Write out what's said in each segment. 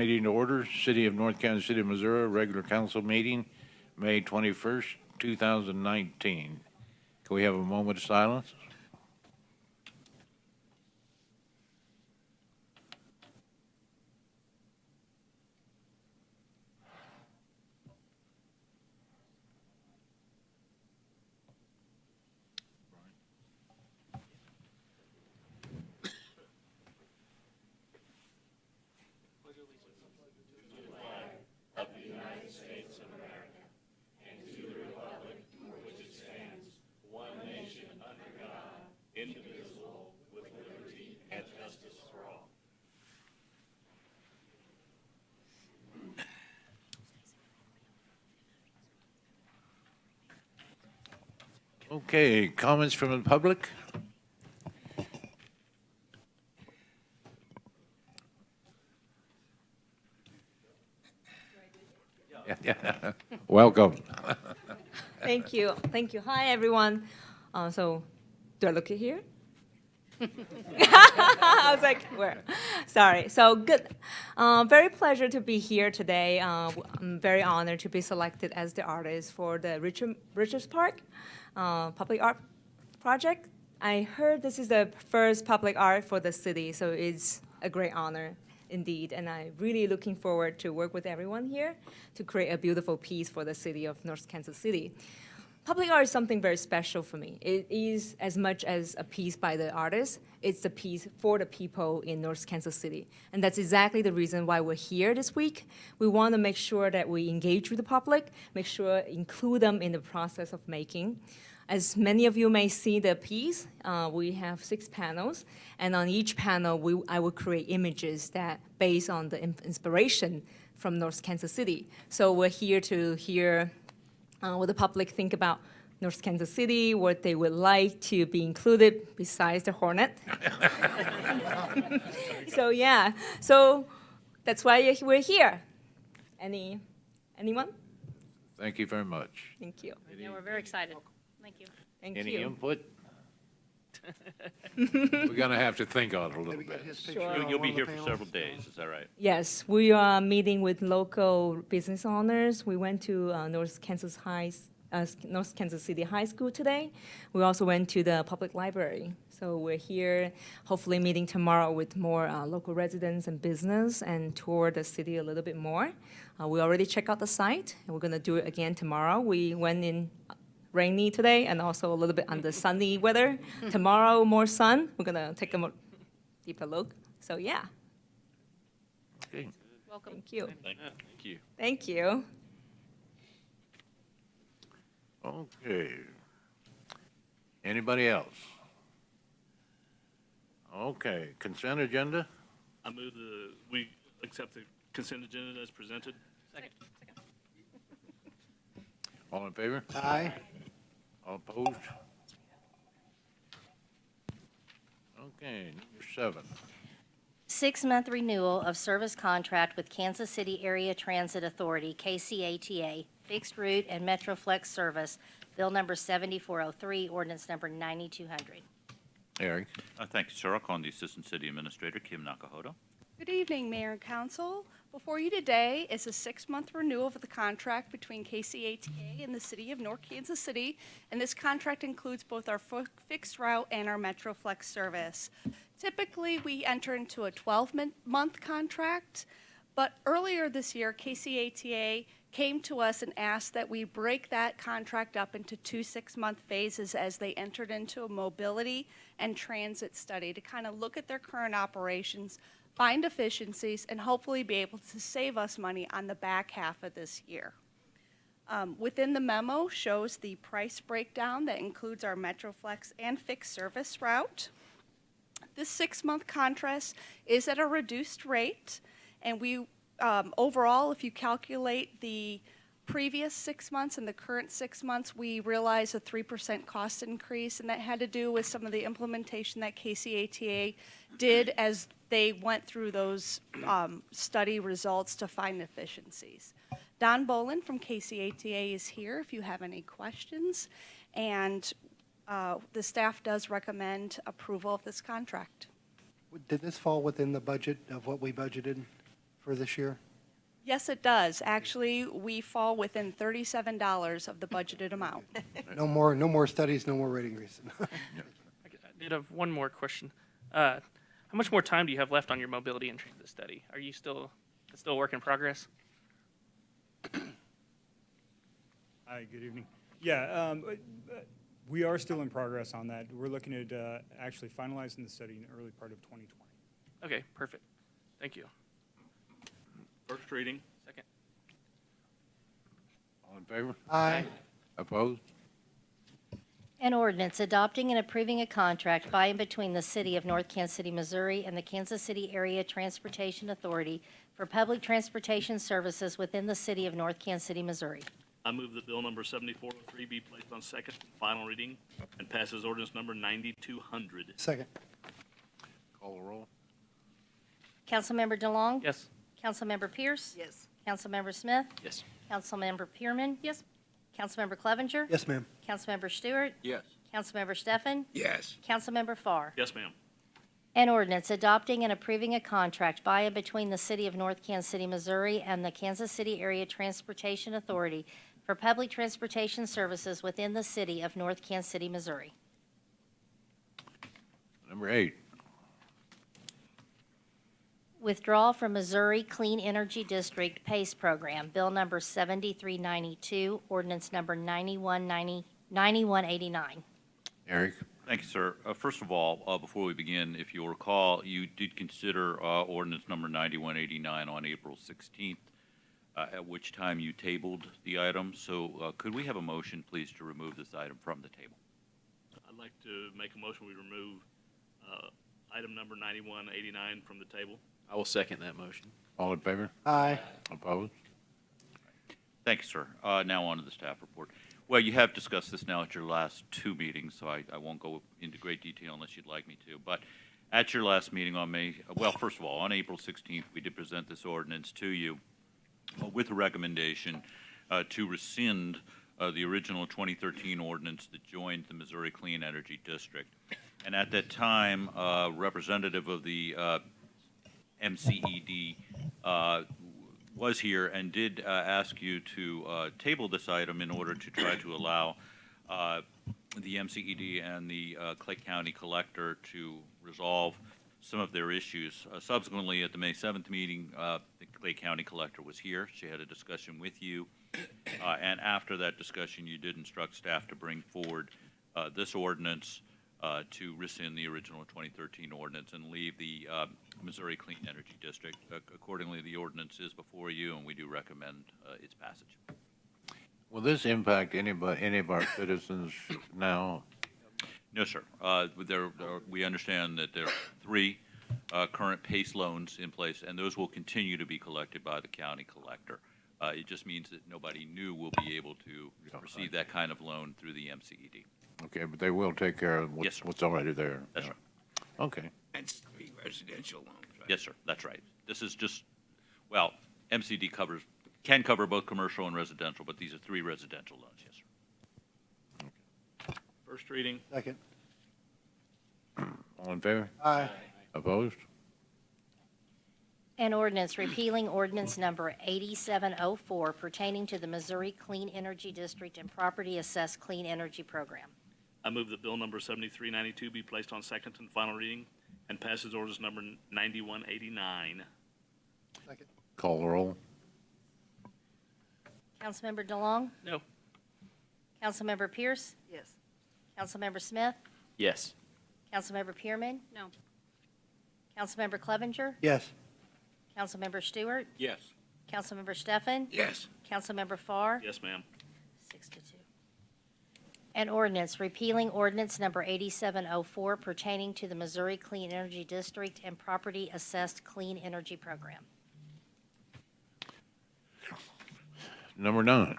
Meeting to order, City of North Kansas City, Missouri, regular council meeting, May 21st, 2019. Can we have a moment of silence? Okay, comments from the public? Yeah. Welcome. Thank you. Thank you. Hi, everyone. So, do I look at here? I was like, where? Sorry. So, good. Very pleasure to be here today. I'm very honored to be selected as the artist for the Richards Park public art project. I heard this is the first public art for the city, so it's a great honor indeed. And I'm really looking forward to work with everyone here to create a beautiful piece for the city of North Kansas City. Public art is something very special for me. It is as much as a piece by the artist, it's a piece for the people in North Kansas City. And that's exactly the reason why we're here this week. We want to make sure that we engage with the public, make sure include them in the process of making. As many of you may see the piece, we have 6 panels, and on each panel, I will create images that based on the inspiration from North Kansas City. So we're here to hear what the public think about North Kansas City, what they would like to be included besides the Hornet. So that's why we're here. Anyone? Thank you very much. Thank you. Yeah, we're very excited. Thank you. Thank Any you. input? We're going to have to think on it a little bit. Sure. You'll be here for several days, is that right? Yes, we are meeting with local business owners. We went to North Kansas City High School today. We also went to the public library. So we're here, hopefully meeting tomorrow with more local residents and business and tour the city a little bit more. We already checked out the site, and we're going to do it again tomorrow. We went in rainy today and also a little bit under sunny weather. Tomorrow, more sun. We're going to take a more deeper look. So, yeah. Okay. Welcome. Thank you. Thank you. Thank you. Okay. Anybody else? Okay, consent agenda? I move we accept the consent agenda as presented. Second. All in favor? Aye. All opposed? Okay, number 7. 6-month renewal of service contract with Kansas City Area Transit Authority, KCATA, fixed route and Metroflex service, Bill number 7403, ordinance number 9200. Eric? Thank you, sir. I'll call on the Assistant City Administrator, Kim Nakahodo. Good evening, Mayor and Council. Before you today is a 6-month renewal of the contract between KCATA and the City of North Kansas City, and this contract includes both our fixed route and our Metroflex service. Typically, we enter into a 12-month contract, but earlier this year, KCATA came to us and asked that we break that contract up into 2 6-month phases as they entered into a mobility and transit study to kind of look at their current operations, find efficiencies, and hopefully be able to save us money on the back half of this year. Within the memo shows the price breakdown that includes our Metroflex and fixed service route. This 6-month contract is at a reduced rate, and we overall, if you calculate the previous 6 months and the current 6 months, we realized a 3% cost increase, and that had to do with some of the implementation that KCATA did as they went through those study results to find efficiencies. Don Bolin from KCATA is here if you have any questions, and the staff does recommend approval of this contract. Did this fall within the budget of what we budgeted for this year? Yes, it does. Actually, we fall within $37 of the budgeted amount. No more studies, no more rate increases. I did have one more question. How much more time do you have left on your mobility and transit study? Are you still a work in progress? Hi, good evening. Yeah, we are still in progress on that. We're looking at actually finalizing the study in the early part of 2020. Okay, perfect. Thank you. First reading. Second. All in favor? Aye. Opposed? An ordinance adopting and approving a contract by and between the City of North Kansas City, Missouri and the Kansas City Area Transportation Authority for public transportation services within the City of North Kansas City, Missouri. I move that bill number 7403 be placed on second and final reading and passes ordinance number 9200. Second. Call the roll. Councilmember DeLong? Yes. Councilmember Pierce? Yes. Councilmember Smith? Yes. Councilmember Pearman? Yes. Councilmember Clevenger? Yes, ma'am. Councilmember Stewart? Yes. Councilmember Stefan? Yes. Councilmember Farr? Yes, ma'am. An ordinance adopting and approving a contract by and between the City of North Kansas City, Missouri and the Kansas City Area Transportation Authority for public transportation services within the City of North Kansas City, Missouri. Number 8. Withdrawal from Missouri Clean Energy District PACE Program, Bill number 7392, ordinance number 9189. Eric? Thank you, sir. First of all, before we begin, if you'll recall, you did consider ordinance number 9189 on April 16th, at which time you tabled the item. So could we have a motion, please, to remove this item from the table? I'd like to make a motion we remove item number 9189 from the table. I will second that motion. All in favor? Aye. Opposed? Thank you, sir. Now on to the staff report. Well, you have discussed this now at your last 2 meetings, so I won't go into great detail unless you'd like me to. But at your last meeting on first of all, on April 16th, we did present this ordinance to you with a recommendation to rescind the original 2013 ordinance that joined the Missouri Clean Energy District. And at that time, a representative of the MCED was here and did ask you to table this item in order to try to allow the MCED and the Clay County Collector to resolve some of their issues. Subsequently, at the May 7th meeting, the Clay County Collector was here. She had a discussion with you. And after that discussion, you did instruct staff to bring forward this ordinance to rescind the original 2013 ordinance and leave the Missouri Clean Energy District. Accordingly, the ordinance is before you, and we do recommend its passage. Will this impact any of our citizens now? No, sir. We understand that there are 3 current PACE loans in place, and those will continue to be collected by the county collector. It just means that nobody new will be able to receive that kind of loan through the MCED. Okay, but they will take care of Yes, sir. what's already there. That's Yeah. right. Okay. And 3 residential loans, right? Yes, sir. That's right. This is just, well, MCD can cover both commercial and residential, but these are 3 residential loans. Yes, sir. First reading. Second. All in favor? Aye. Opposed? An ordinance repealing ordinance number 8704 pertaining to the Missouri Clean Energy District and Property Assessed Clean Energy Program. I move that bill number 7392 be placed on second and final reading and passes ordinance number 9189. Second. Call the roll. Councilmember DeLong? No. Councilmember Pierce? Yes. Councilmember Smith? Yes. Councilmember Pearman? No. Councilmember Clevenger? Yes. Councilmember Stewart? Yes. Councilmember Stefan? Yes. Councilmember Farr? Yes, ma'am. 6-2. An ordinance repealing ordinance number 8704 pertaining to the Missouri Clean Energy District and Property Assessed Clean Energy Program. Number 9.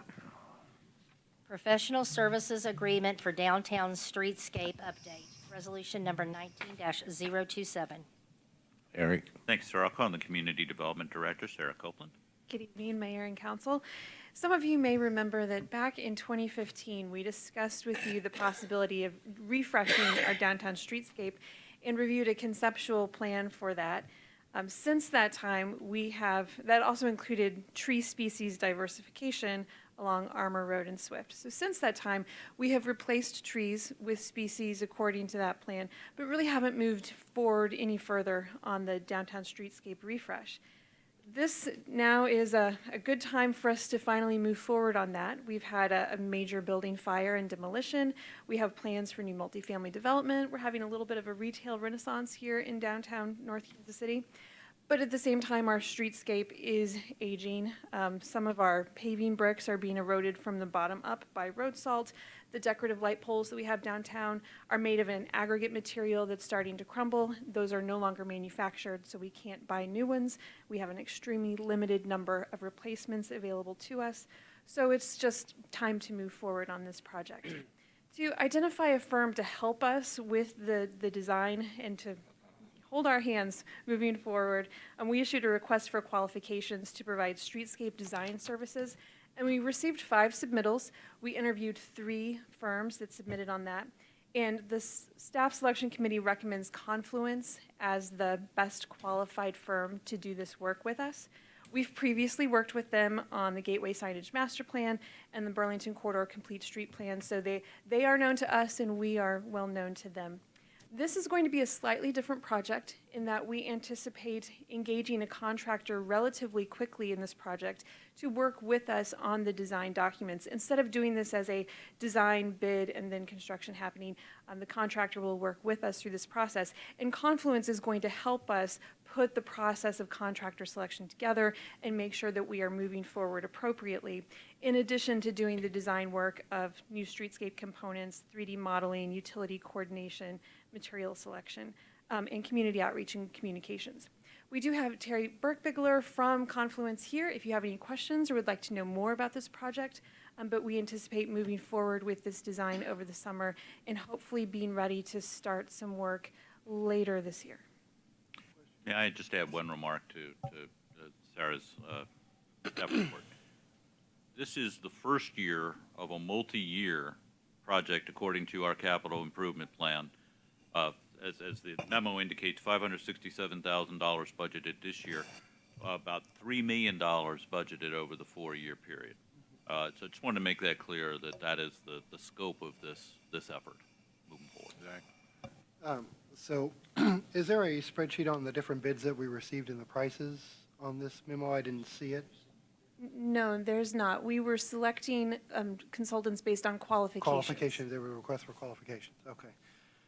Professional Services Agreement for Downtown Streetscape Update, Resolution number 19-027. Eric? Thank you, sir. I'll call on the Community Development Director, Sarah Copeland. Good evening, Mayor and Council. Some of you may remember that back in 2015, we discussed with you the possibility of refreshing our downtown streetscape and reviewed a conceptual plan for that. Since that time, that also included tree species diversification along Armour Road and Swift. So since that time, we have replaced trees with species according to that plan, but really haven't moved forward any further on the downtown streetscape refresh. This now is a good time for us to finally move forward on that. We've had a major building fire and demolition. We have plans for new multifamily development. We're having a little bit of a retail renaissance here in downtown North Kansas City. But at the same time, our streetscape is aging. Some of our paving bricks are being eroded from the bottom up by road salt. The decorative light poles that we have downtown are made of an aggregate material that's starting to crumble. Those are no longer manufactured, so we can't buy new ones. We have an extremely limited number of replacements available to us. So it's just time to move forward on this project. To identify a firm to help us with the design and to hold our hands moving forward, we issued a request for qualifications to provide streetscape design services, and we received 5 submittals. We interviewed 3 firms that submitted on that, and the staff selection committee recommends Confluence as the best qualified firm to do this work with us. We've previously worked with them on the Gateway Signage Master Plan and the Burlington Corridor Complete Street Plan, so they are known to us and we are well known to them. This is going to be a slightly different project in that we anticipate engaging a contractor relatively quickly in this project to work with us on the design documents. Instead of doing this as a design, bid, and then construction happening, the contractor will work with us through this process. And Confluence is going to help us put the process of contractor selection together and make sure that we are moving forward appropriately, in addition to doing the design work of new streetscape components, 3D modeling, utility coordination, material selection, and community outreach and communications. We do have Terry Burkbigler from Confluence here if you have any questions or would like to know more about this project, but we anticipate moving forward with this design over the summer and hopefully being ready to start some work later this year. May I just add one remark to Sarah's staff report? This is the first year of a multi-year project according to our capital improvement plan. As the memo indicates, $567,000 budgeted this year, about $3 million budgeted over the 4-year period. So I just wanted to make that clear that is the scope of this effort moving forward. So is there a spreadsheet on the different bids that we received and the prices on this memo? I didn't see it. No, there's not. We were selecting consultants based on qualifications. Qualifications, there were requests for qualifications, okay.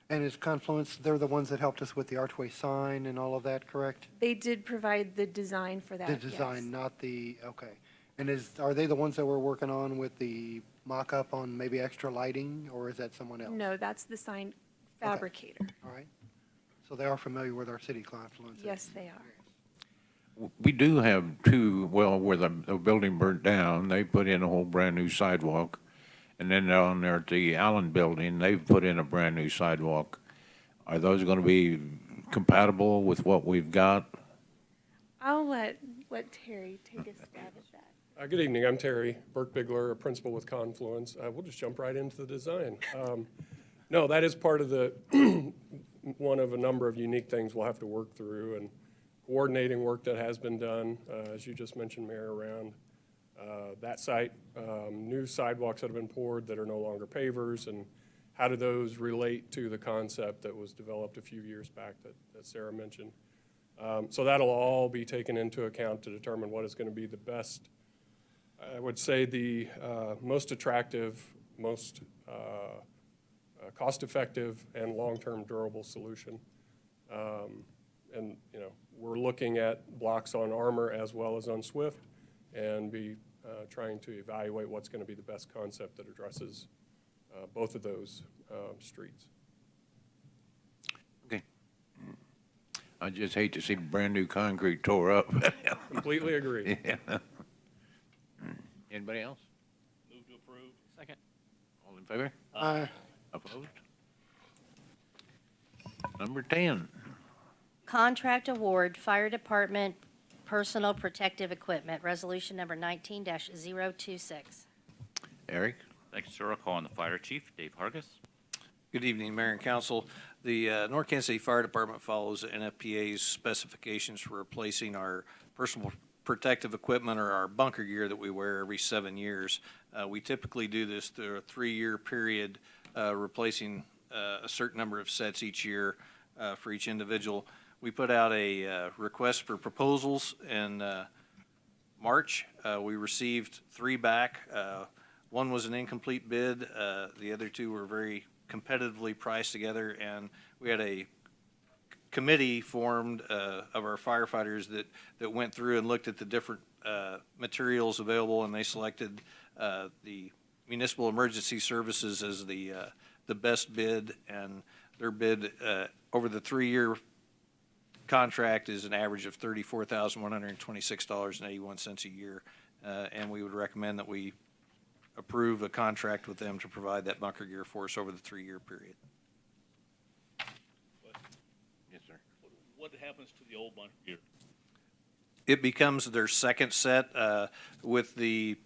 And is Confluence, they're the ones that helped us with the archway sign and all of that, correct? They did provide the design for that, The yes. design, not the, okay. And are they the ones that we're working on with the mock-up on maybe extra lighting, or is that someone else? No, that's the sign fabricator. All right. So they are familiar with our city, Confluence? Yes, they are. We do have 2, well, where the building burnt down, they put in a whole brand-new sidewalk. And then down there at the Allen Building, they've put in a brand-new sidewalk. Are those going to be compatible with what we've got? I'll let Terry take a stab at that. Good evening, I'm Terry Burkbigler, a principal with Confluence. We'll just jump right into the design. No, that is part of the, one of a number of unique things we'll have to work through, and coordinating work that has been done, as you just mentioned, Mayor, around that site, new sidewalks that have been poured that are no longer pavers, and how do those relate to the concept that was developed a few years back that Sarah mentioned. So that'll all be taken into account to determine what is going to be the best, I would say the most attractive, most cost-effective, and long-term durable solution. And, you know, we're looking at blocks on Armour as well as on Swift, and be trying to evaluate what's going to be the best concept that addresses both of those streets. Okay. I just hate to see brand-new concrete tore up. Completely agree. Yeah. Anybody else? Move to approve. Second. All in favor? Aye. Opposed? Number 10. Contract award, Fire Department Personal Protective Equipment, Resolution number 19-026. Eric? Thank you, sir. I'll call on the fire chief, Dave Hargis. Good evening, Mayor and Council. The North Kansas City Fire Department follows NFPA's specifications for replacing our personal protective equipment or our bunker gear that we wear every 7 years. We typically do this through a 3-year period, replacing a certain number of sets each year for each individual. We put out a request for proposals in March. We received 3 back. One was an incomplete bid. The other 2 were very competitively priced together, and we had a committee formed of our firefighters that went through and looked at the different materials available, and they selected the Municipal Emergency Services as the best bid, and their bid over the 3-year contract is an average of $34,126.81 a year, and we would recommend that we approve a contract with them to provide that bunker gear for us over the 3-year period. Yes, sir. What happens to the old bunker gear? It becomes their second set with the,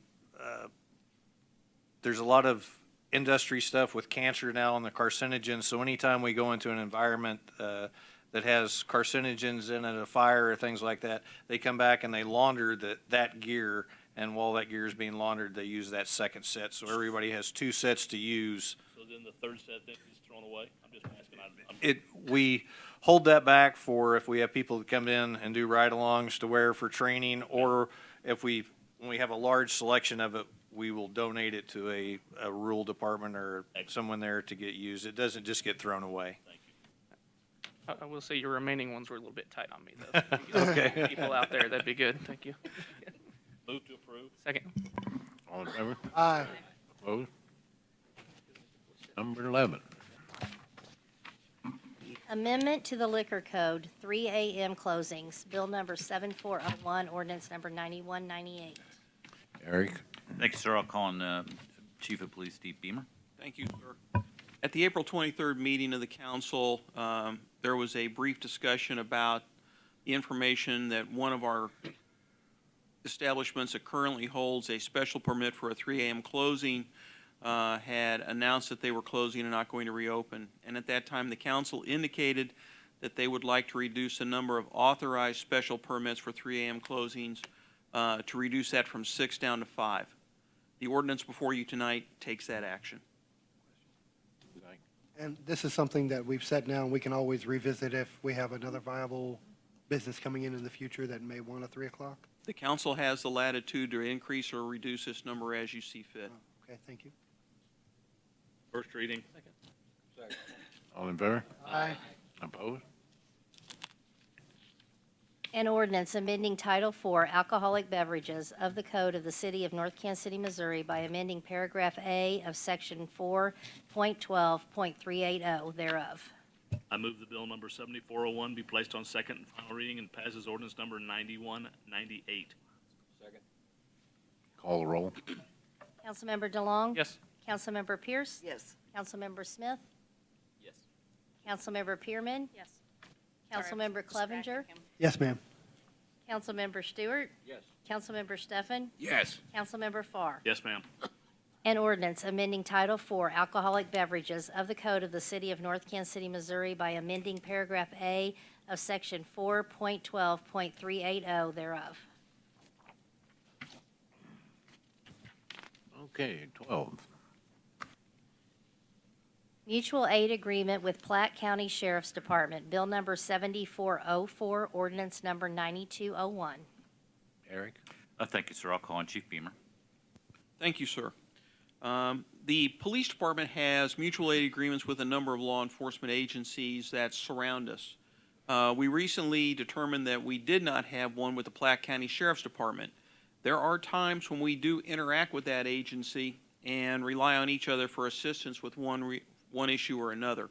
there's a lot of industry stuff with cancer now and the carcinogens, so anytime we go into an environment that has carcinogens in it, a fire or things like that, they come back and they launder that gear, and while that gear is being laundered, they use that second set, so everybody has 2 sets to use. So then the third set then is thrown away? I'm just asking. We hold that back for if we have people that come in and do ride-alongs to wear for training, or when we have a large selection of it, we will donate it to a rural department or someone there to get used. It doesn't just get thrown away. Thank you. I will say your remaining ones were a little bit tight on me, though. Okay. People out there, that'd be good. Thank you. Move to approve. Second. All in favor? Aye. Opposed? Number 11. Amendment to the Liquor Code, 3 a.m. closings, Bill number 7401, ordinance number 9198. Eric? Thank you, sir. I'll call on Chief of Police Steve Beamer. Thank you, sir. At the April 23rd meeting of the council, there was a brief discussion about the information that one of our establishments that currently holds a special permit for a 3 a.m. closing had announced that they were closing and not going to reopen. And at that time, the council indicated that they would like to reduce the number of authorized special permits for 3 a.m. closings to reduce that from 6 down to 5. The ordinance before you tonight takes that action. And this is something that we've set now, and we can always revisit if we have another viable business coming in the future that may want a 3 o'clock? The council has the latitude to increase or reduce this number as you see fit. Okay, thank you. First reading. All in favor? Aye. Opposed? An ordinance amending Title IV Alcoholic Beverages of the Code of the City of North Kansas City, Missouri by amending Paragraph A of Section 4.12.380 thereof. I move the bill number 7401 be placed on second and final reading and passes ordinance number 9198. Call the roll. Councilmember DeLong? Yes. Councilmember Pierce? Yes. Councilmember Smith? Yes. Councilmember Pearman? Yes. Councilmember Clevenger? Yes, ma'am. Councilmember Stewart? Yes. Councilmember Steffen? Yes. Councilmember Farr? Yes, ma'am. An ordinance amending Title IV Alcoholic Beverages of the Code of the City of North Kansas City, Missouri by amending Paragraph A of Section 4.12.380 thereof. Okay, 12. Mutual aid agreement with Platte County Sheriff's Department, Bill number 7404, ordinance number 9201. Eric? Thank you, sir. I'll call on Chief Beamer. Thank you, sir. The police department has mutual aid agreements with a number of law enforcement agencies that surround us. We recently determined that we did not have one with the Platte County Sheriff's Department. There are times when we do interact with that agency and rely on each other for assistance with one issue or another.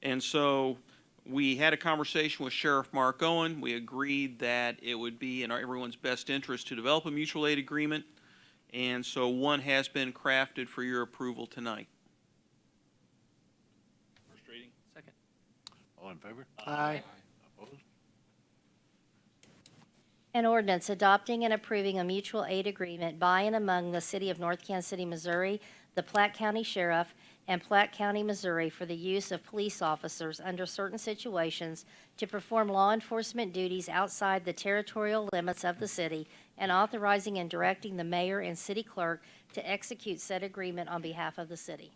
And so we had a conversation with Sheriff Mark Owen. We agreed that it would be in everyone's best interest to develop a mutual aid agreement. And so one has been crafted for your approval tonight. First reading. Second. All in favor? Aye. Opposed? An ordinance adopting and approving a mutual aid agreement by and among the City of North Kansas City, Missouri, the Platte County Sheriff, and Platte County, Missouri, for the use of police officers under certain situations to perform law enforcement duties outside the territorial limits of the city, and authorizing and directing the mayor and city clerk to execute said agreement on behalf of the city.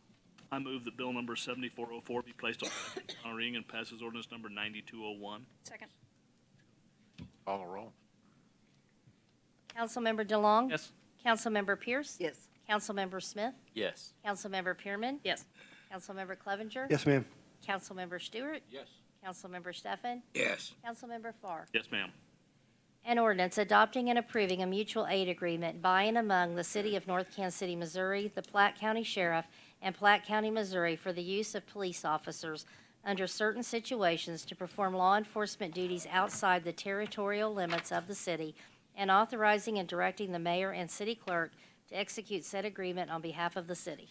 I move that bill number 7404 be placed on second and final reading and passes ordinance number 9201. Second. Call the roll. Councilmember DeLong? Yes. Councilmember Pierce? Yes. Councilmember Smith? Yes. Councilmember Pearman? Yes. Councilmember Clevenger? Yes, ma'am. Councilmember Stewart? Yes. Councilmember Stefan? Yes. Councilmember Farr? Yes, ma'am. An ordinance adopting and approving a mutual aid agreement by and among the City of North Kansas City, Missouri, the Platte County Sheriff, and Platte County, Missouri for the use of police officers under certain situations to perform law enforcement duties outside the territorial limits of the city, and authorizing and directing the mayor and city clerk to execute said agreement on behalf of the city.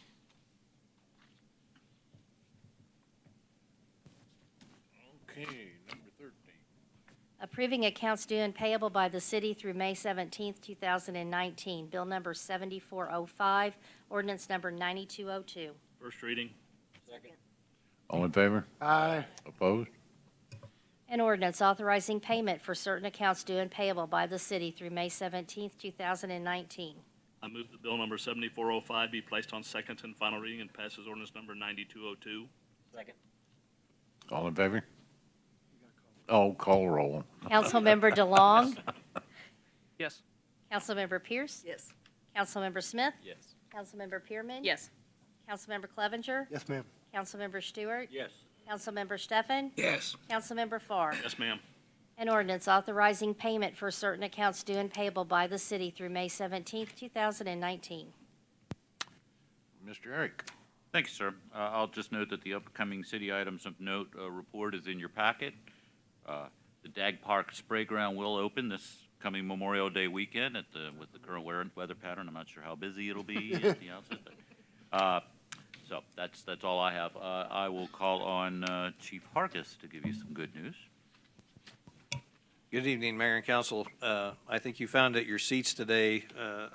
Okay, number 13. Approving accounts due and payable by the city through May 17th, 2019. Bill number 7405, ordinance number 9202. First reading. All in favor? Aye. Opposed? An ordinance authorizing payment for certain accounts due and payable by the city through May 17th, 2019. I move that bill number 7405 be placed on second and final reading and passes ordinance number 9202. All in favor? Oh, call the roll. Councilmember DeLong? Yes. Councilmember Pierce? Yes. Councilmember Smith? Yes. Councilmember Pearman? Yes. Councilmember Clevenger? Yes, ma'am. Councilmember Stewart? Yes. Councilmember Stefan? Yes. Councilmember Farr? Yes, ma'am. An ordinance authorizing payment for certain accounts due and payable by the city through May 17th, 2019. Mr. Eric? Thank you, sir. I'll just note that the upcoming city items of note report is in your packet. The Dag Park Spray Ground will open this coming Memorial Day weekend with the current weather pattern. I'm not sure how busy it'll be at the outset, but so that's all I have. I will call on Chief Hargis to give you some good news. Good evening, Mayor and Council. I think you found at your seats today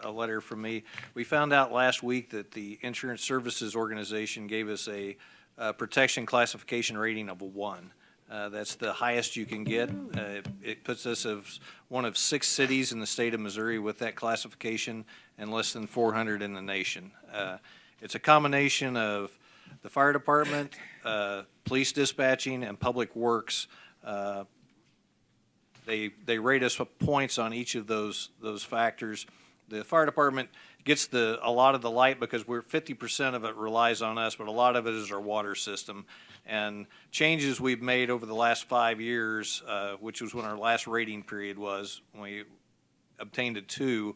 a letter from me. We found out last week that the Insurance Services Organization gave us a protection classification rating of a 1. That's the highest you can get. It puts us as one of 6 cities in the state of Missouri with that classification and less than 400 in the nation. It's a combination of the fire department, police dispatching, and public works. They rate us with points on each of those factors. The fire department gets a lot of the light because 50% of it relies on us, but a lot of it is our water system. And changes we've made over the last 5 years, which was when our last rating period was, when we obtained a 2,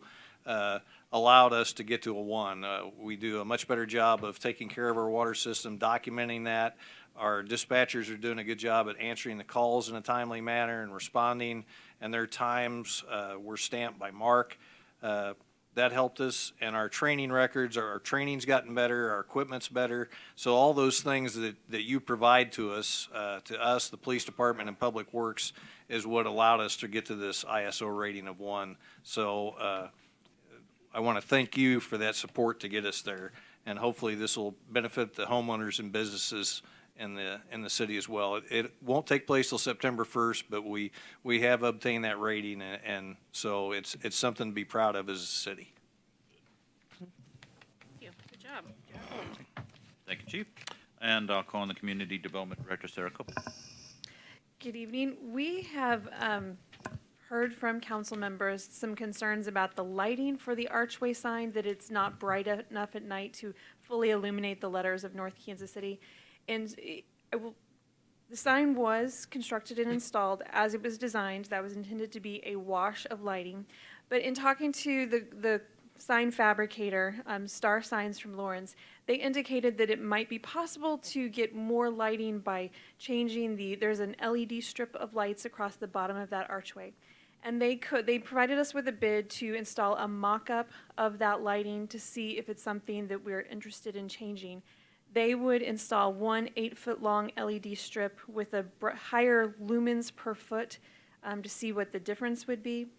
allowed us to get to a 1. We do a much better job of taking care of our water system, documenting that. Our dispatchers are doing a good job at answering the calls in a timely manner and responding, and their times were stamped by Mark. That helped us, and our training records, our training's gotten better, our equipment's better. So all those things that you provide to us, the police department and public works, is what allowed us to get to this ISO rating of 1. So I want to thank you for that support to get us there, and hopefully this will benefit the homeowners and businesses in the city as well. It won't take place till September 1st, but we have obtained that rating, and so it's something to be proud of as a city. Thank you. Good job. Thank you, Chief. And I'll call on the Community Development Director, Sarah Cope. Good evening. We have heard from council members some concerns about the lighting for the archway sign, that it's not bright enough at night to fully illuminate the letters of North Kansas City. And the sign was constructed and installed as it was designed. That was intended to be a wash of lighting. But in talking to the sign fabricator, Star Signs from Lawrence, they indicated that it might be possible to get more lighting by changing there's an LED strip of lights across the bottom of that archway. And they provided us with a bid to install a mock-up of that lighting to see if it's something that we're interested in changing. They would install one 8-foot-long LED strip with a higher lumens per foot to see what the difference would be.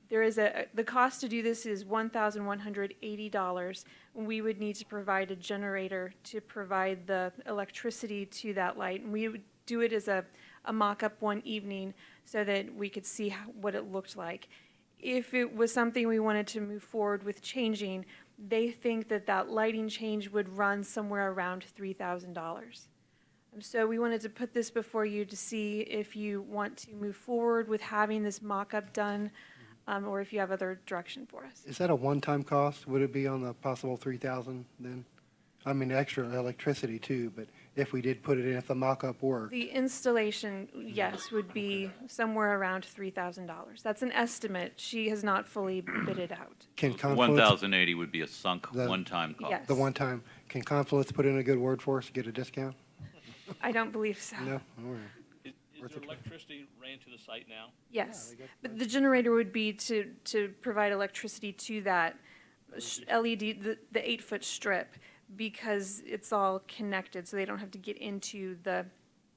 there is the cost to do this is $1,180. We would need to provide a generator to provide the electricity to that light. And we would do it as a mock-up one evening so that we could see what it looked like. If it was something we wanted to move forward with changing, they think that that lighting change would run somewhere around $3,000. So we wanted to put this before you to see if you want to move forward with having this mock-up done, or if you have other direction for us. Is that a one-time cost? Would it be on the possible 3,000 then? I mean, extra electricity too, but if we did put it in, if the mock-up worked. The installation, yes, would be somewhere around $3,000. That's an estimate. She has not fully bid it out. Can Confluence? 1,080 would be a sunk one-time cost. Yes. The one time, can Confluence put in a good word for us, get a discount? I don't believe so. No? All right. Is there electricity ran to the site now? Yes, but the generator would be to provide electricity to that LED, the 8-foot strip, because it's all connected, so they don't have to get into the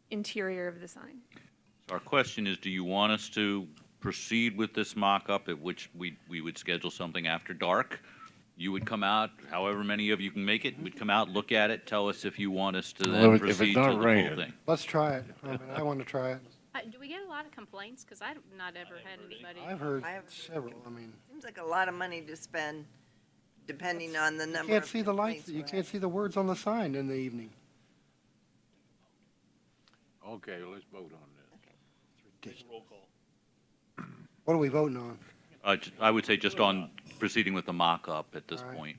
interior of the sign. So our question is, do you want us to proceed with this mock-up, at which we would schedule something after dark? You would come out, however many of you can make it, we'd come out, look at it, tell us if you want us to Well, then if it's proceed to not the full raining. thing. Let's try it. I mean, I want to try it. Do we get a lot of complaints? Because I've not ever had anybody. I've heard I have- several, I mean, Seems like a lot of money to spend, depending on the you number can't of see the lights, complaints you we're can't see the words on the sign in the evening. Okay, let's vote on this. Roll call. What are we voting on? I would say just on proceeding with the mock-up at this All right. point.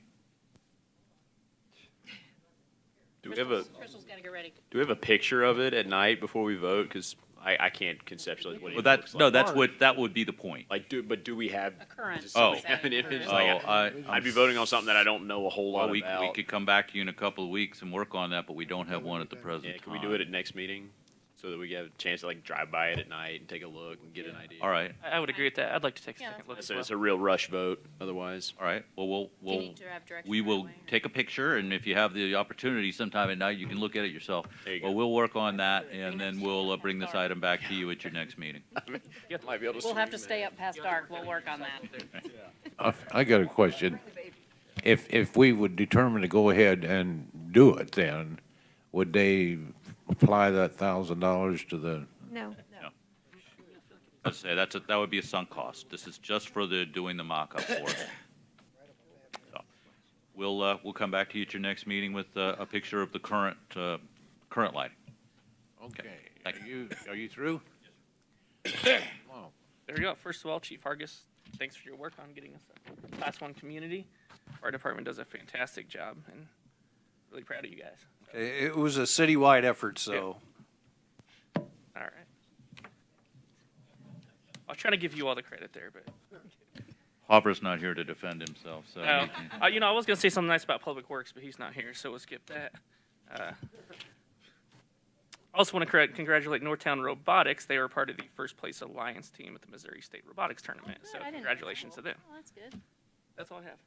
Do we have a Crystal's got to get ready. Do we have a picture of it at night before we vote? Because I can't conceptualize what it Well, looks like. that would be the point. Like, do we have? A current. Does somebody Oh. have an image? Oh, Like, I'm I'd be voting on something that I don't know a whole Well, lot we about. could come back to you in a couple of weeks and work on that, but we don't have one at the present Yeah, time. can we do it at next meeting so that we have a chance to like drive by it at night and take a look and get an idea? All right, I would agree with that. I'd like to take a Yeah, second look as So well. it's a real rush vote. Otherwise, all right. Well, Do you need to have direction we right will away? take a picture, and if you have the opportunity sometime at night, you can look at it yourself. There you Well, go. we'll work on that, and then we'll bring this item back to you at your next meeting. might be able to. We'll have to stay up past dark. We'll work on that. I got a question. If we would determine to go ahead and do it, then would they apply that $1,000 to the? No. Let's say that would be a sunk cost. This is just for doing the mock-up for it. So, we'll come back to you at your next meeting with a picture of the current lighting. Okay. Thank Are you through? There we go. First of all, Chief Hargis, thanks for your work on getting us a Class 1 community. Our department does a fantastic job, and really proud of you guys. It was a citywide effort, so. All right. I was trying to give you all the credit there, but Hopper's not here to defend himself, so. no. he can- I was going to say something nice about Public Works, but he's not here, so we'll skip that. I also want to congratulate Northtown Robotics. They were part of the first place alliance team at the Missouri State Robotics Tournament. Good, So I didn't know congratulations to them. Oh, that's good. That's all I have.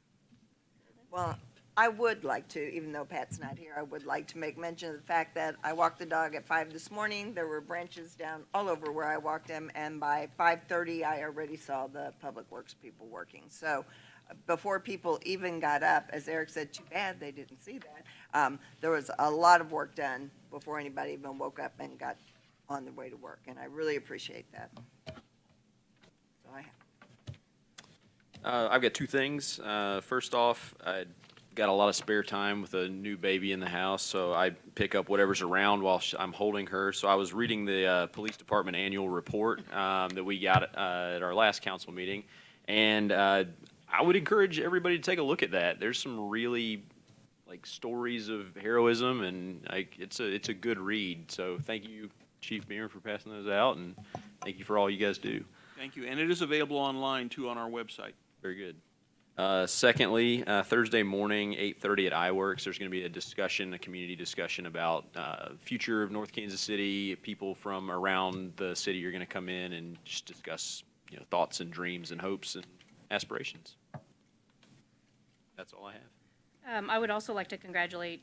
Well, I would like to, even though Pat's not here, I would like to make mention of the fact that I walked the dog at 5 this morning. There were branches down all over where I walked him, and by 5:30, I already saw the Public Works people working. So before people even got up, as Eric said, too bad they didn't see that. There was a lot of work done before anybody even woke up and got on their way to work, and I really appreciate that. So I've got two things. First off, I got a lot of spare time with a new baby in the house, so I pick up whatever's around while I'm holding her. So I was reading the police department annual report that we got at our last council meeting, and I would encourage everybody to take a look at that. There's some really like stories of heroism, and like it's a good read. So thank you, Chief Beer, for passing those out, and thank you for all you guys do. Thank you. And it is available online, too, on our website. Very good. Secondly, Thursday morning, 8:30 at iWorks, there's going to be a community discussion about future of North Kansas City. People from around the city are going to come in and just discuss, thoughts and dreams and hopes and aspirations. That's all I have. I would also like to congratulate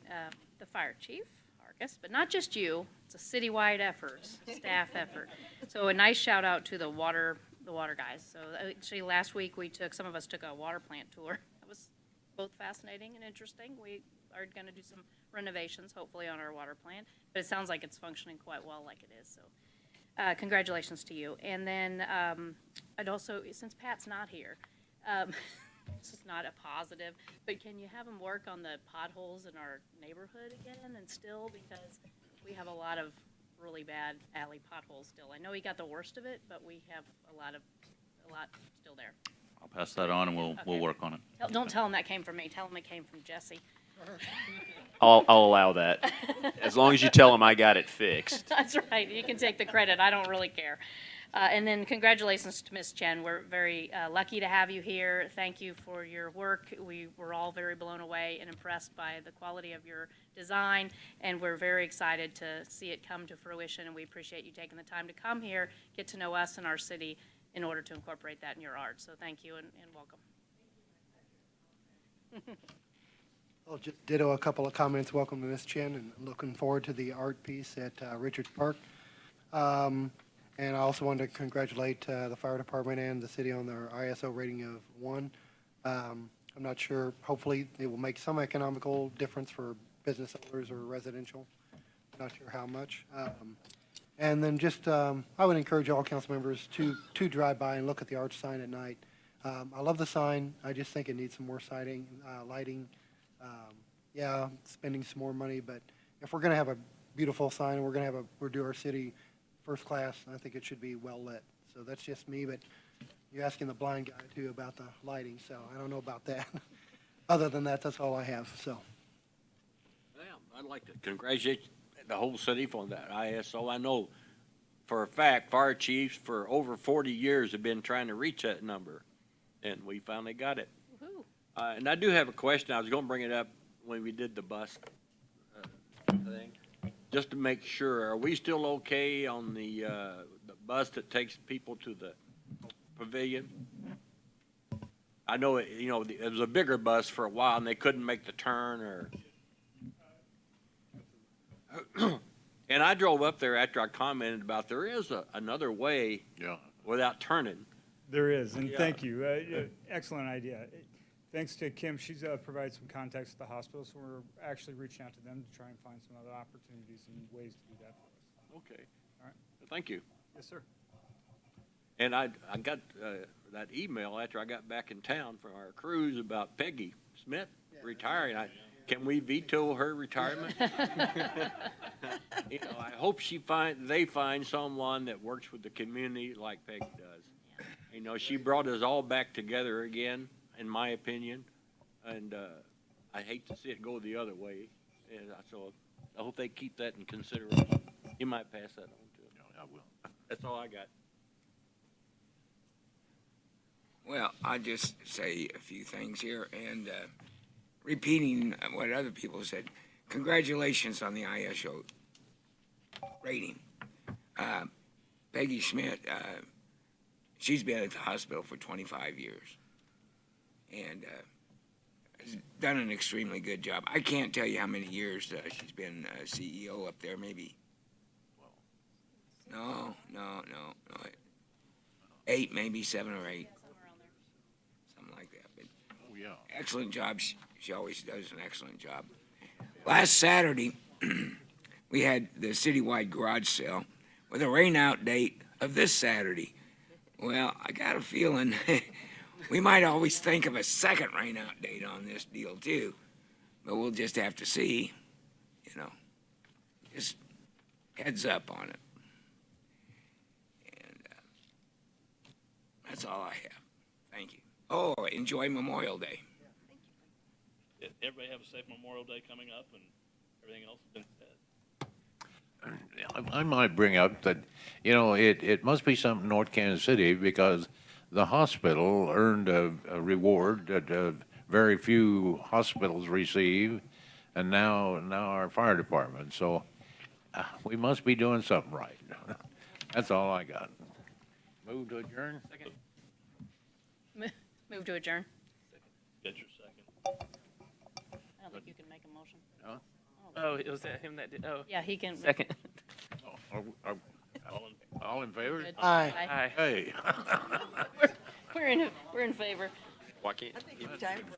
the fire chief, Hargis, but not just you. It's a citywide effort, staff effort. So a nice shout out to the water the water guys. So actually, last week, some of us took a water plant tour. It was both fascinating and interesting. We are going to do some renovations, hopefully, on our water plant, but it sounds like it's functioning quite well like it is, so congratulations to you. And then I'd also, since Pat's not here, this is not a positive, but can you have him work on the potholes in our neighborhood again and still, because we have a lot of really bad alley potholes still. I know he got the worst of it, but we have a lot still there. I'll pass that on and we'll Okay. work on it. Don't tell him that came from me. Tell him it came from Jesse. I'll allow that. As long as you tell him I got it fixed. That's right. You can take the credit. I don't really care. And then congratulations to Ms. Chen. We're very lucky to have you here. Thank you for your work. We were all very blown away and impressed by the quality of your design, and we're very excited to see it come to fruition, and we appreciate you taking the time to come here, get to know us and our city in order to incorporate that in your art. So thank you and welcome. I'll just ditto a couple of comments. Welcome to Ms. Chen, and looking forward to the art piece at Richards Park. And I also wanted to congratulate the fire department and the city on their ISO rating of 1. I'm not sure, hopefully it will make some economical difference for business owners or residential. Not sure how much. And then just, I would encourage all council members to drive by and look at the arch sign at night. I love the sign. I just think it needs some more lighting. Yeah, spending some more money, but if we're going to have a beautiful sign and we're do our city first class, I think it should be well lit. So that's just me, but you're asking the blind guy too about the lighting, so I don't know about that. Other than that, that's all I have, so. Well, I'd like to congratulate the whole city for that ISO. I know for a fact, fire chiefs for over 40 years have been trying to reach that number, and we finally got it. And I do have a question. I was going to bring it up when we did the bus thing, just to make sure. Are we still okay on the bus that takes people to the pavilion? I know it was a bigger bus for a while, and they couldn't make the turn, or. And I drove up there after I commented about there is another way without turning. There is, and Yeah. thank you. Excellent idea. Thanks to Kim, she's provided some contacts at the hospital, so we're actually reaching out to them to try and find some other opportunities and ways to do that for us. Okay. All right. Thank you. Yes, sir. And I got that email after I got back in town from our cruise about Peggy Smith retiring. Can we veto her retirement? I hope they find someone that works with the community like Peggy does. She brought us all back together again, in my opinion, and I hate to see it go the other way. And so I hope they keep that in consideration. You might pass that on to them. I will. That's all I got. Well, I'll just say a few things here, and repeating what other people said, congratulations on the ISO rating. Peggy Schmidt, she's been at the hospital for 25 years and has done an extremely good job. I can't tell you how many years she's been CEO up there, maybe. No. 8, maybe 7 or 8. Something like that. But excellent job. She always does an excellent job. Last Saturday, we had the citywide garage sale with a rain-out date of this Saturday. Well, I got a feeling we might always think of a second rain-out date on this deal, too. But we'll just have to see, just heads up on it. And that's all I have. Thank you. Oh, enjoy Memorial Day. Everybody have a safe Memorial Day coming up and everything else has been said. I might bring up that, it must be something North Kansas City because the hospital earned a reward that very few hospitals receive, and now our fire department. So we must be doing something right. That's all I got. Move to adjourn? Second. Move to adjourn. Get your second. I don't think you can make a motion. No? Oh, it was him that did. Oh. Yeah, he can. Second. All All in favor? Good. Aye. Aye. Hey. We're in favor. Why can't? I think it's time for